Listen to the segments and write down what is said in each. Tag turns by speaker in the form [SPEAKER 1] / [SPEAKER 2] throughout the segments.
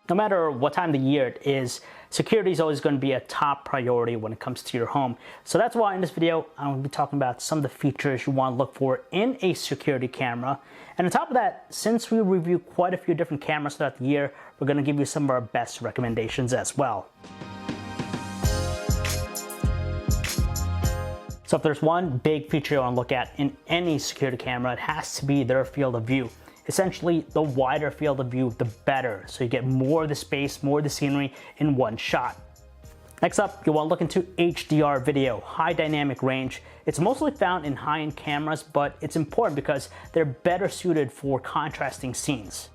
[SPEAKER 1] No matter what time of the year it is, security is always going to be a top priority when it comes to your home. So that's why in this video, I'm going to be talking about some of the features you want to look for in a security camera. And on top of that, since we review quite a few different cameras throughout the year, we're going to give you some of our best recommendations as well. So if there's one big feature you want to look at in any security camera, it has to be their field of view. Essentially, the wider field of view, the better. So you get more of the space, more of the scenery in one shot. Next up, you want to look into HDR video, high dynamic range. It's mostly found in high-end cameras, but it's important because they're better suited for contrasting scenes.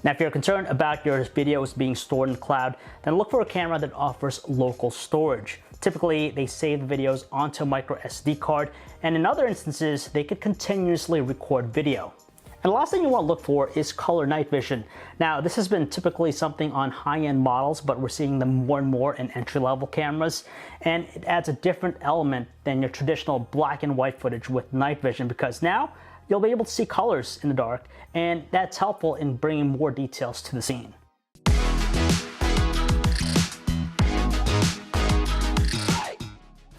[SPEAKER 1] Now, if you're concerned about your videos being stored in the cloud, then look for a camera that offers local storage. Typically, they save the videos onto a micro SD card, and in other instances, they could continuously record video. And the last thing you want to look for is color night vision. Now, this has been typically something on high-end models, but we're seeing them more and more in entry-level cameras. And it adds a different element than your traditional black and white footage with night vision, because now you'll be able to see colors in the dark, and that's helpful in bringing more details to the scene.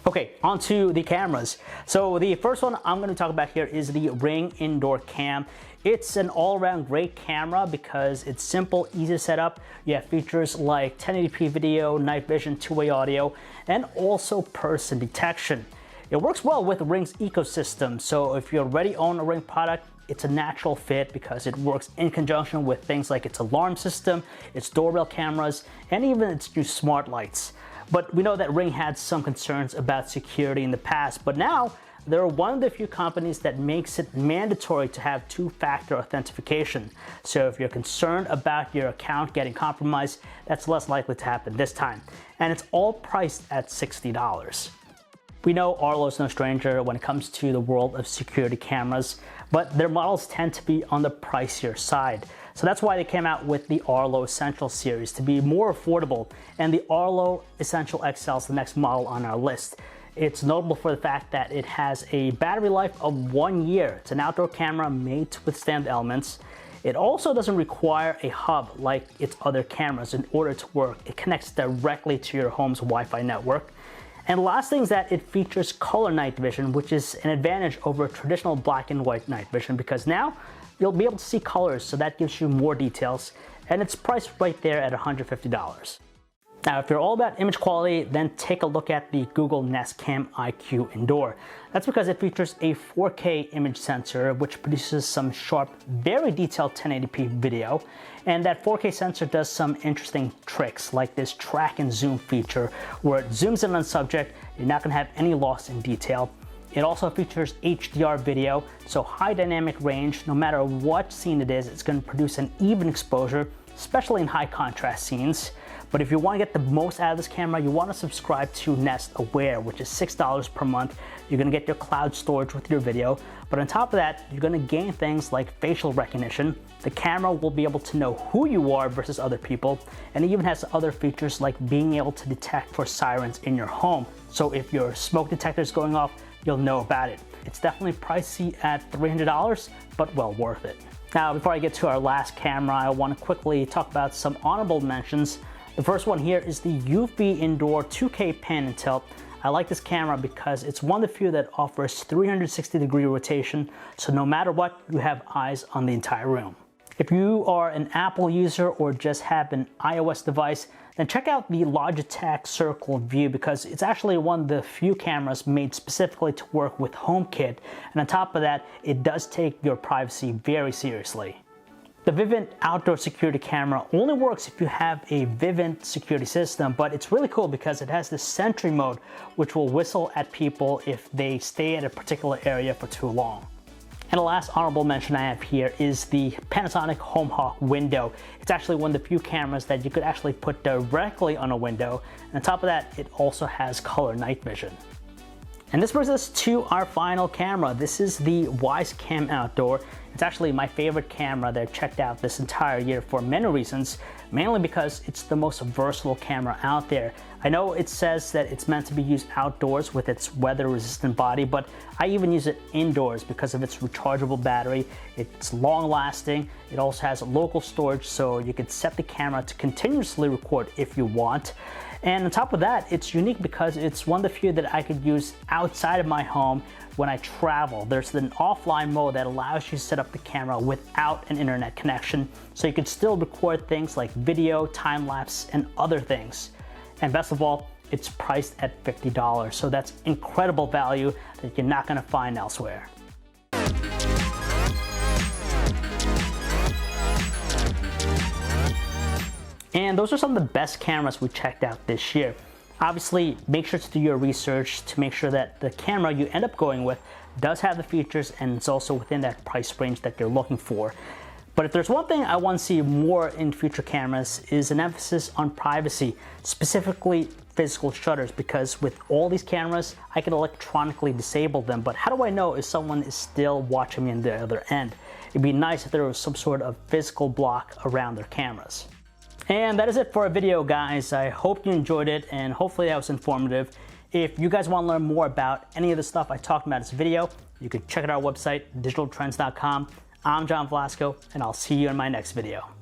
[SPEAKER 1] Okay, onto the cameras. So the first one I'm going to talk about here is the Ring Indoor Cam. It's an all-around great camera because it's simple, easy to set up. You have features like 1080p video, night vision, two-way audio, and also person detection. It works well with Ring's ecosystem, so if you already own a Ring product, it's a natural fit because it works in conjunction with things like its alarm system, its doorbell cameras, and even its new smart lights. But we know that Ring had some concerns about security in the past, but now they're one of the few companies that makes it mandatory to have two-factor authentication. So if you're concerned about your account getting compromised, that's less likely to happen this time. And it's all priced at $60. We know Arlo is no stranger when it comes to the world of security cameras, but their models tend to be on the pricier side. So that's why they came out with the Arlo Essential series to be more affordable, and the Arlo Essential XL is the next model on our list. It's notable for the fact that it has a battery life of 1 year. It's an outdoor camera made to withstand the elements. It also doesn't require a hub like its other cameras in order to work. It connects directly to your home's Wi-Fi network. And the last thing is that it features color night vision, which is an advantage over traditional black and white night vision because now you'll be able to see colors, so that gives you more details, and it's priced right there at $150. Now, if you're all about image quality, then take a look at the Google Nest Cam IQ Indoor. That's because it features a 4K image sensor, which produces some sharp, very detailed 1080p video. And that 4K sensor does some interesting tricks, like this track and zoom feature, where it zooms in on subject, you're not gonna have any loss in detail. It also features HDR video, so high dynamic range. No matter what scene it is, it's gonna produce an even exposure, especially in high contrast scenes. But if you want to get the most out of this camera, you want to subscribe to Nest Aware, which is $6 per month. You're going to get your cloud storage with your video. But on top of that, you're going to gain things like facial recognition. The camera will be able to know who you are versus other people. And it even has other features like being able to detect for sirens in your home. So if your smoke detector is going off, you'll know about it. It's definitely pricey at $300, but well worth it. Now, before I get to our last camera, I want to quickly talk about some honorable mentions. The first one here is the Eufy Indoor 2K Pan and Tilt. I like this camera because it's one of the few that offers 360-degree rotation, so no matter what, you have eyes on the entire room. If you are an Apple user or just have an iOS device, then check out the Logitech Circle View because it's actually one of the few cameras made specifically to work with HomeKit, and on top of that, it does take your privacy very seriously. The Vivint outdoor security camera only works if you have a Vivint security system, but it's really cool because it has this sentry mode, which will whistle at people if they stay at a particular area for too long. And the last honorable mention I have here is the Panasonic Homehawk window. It's actually one of the few cameras that you could actually put directly on a window. And on top of that, it also has color night vision. And this brings us to our final camera. This is the Wyze Cam Outdoor. It's actually my favorite camera that I've checked out this entire year for many reasons, mainly because it's the most versatile camera out there. I know it says that it's meant to be used outdoors with its weather-resistant body, but I even use it indoors because of its rechargeable battery. It's long-lasting. It also has local storage, so you can set the camera to continuously record if you want. And on top of that, it's unique because it's one of the few that I could use outside of my home when I travel. There's an offline mode that allows you to set up the camera without an internet connection, so you can still record things like video, time-lapse, and other things. And best of all, it's priced at $50, so that's incredible value that you're not gonna find elsewhere. And those are some of the best cameras we checked out this year. Obviously, make sure to do your research to make sure that the camera you end up going with does have the features and it's also within that price range that you're looking for. But if there's one thing I want to see more in future cameras is an emphasis on privacy, specifically physical shutters, because with all these cameras, I can electronically disable them, but how do I know if someone is still watching me on the other end? It'd be nice if there was some sort of physical block around their cameras. And that is it for our video, guys. I hope you enjoyed it and hopefully that was informative. If you guys want to learn more about any of the stuff I talked about in this video, you can check out our website, digitaltrends.com. I'm John Velasco, and I'll see you in my next video.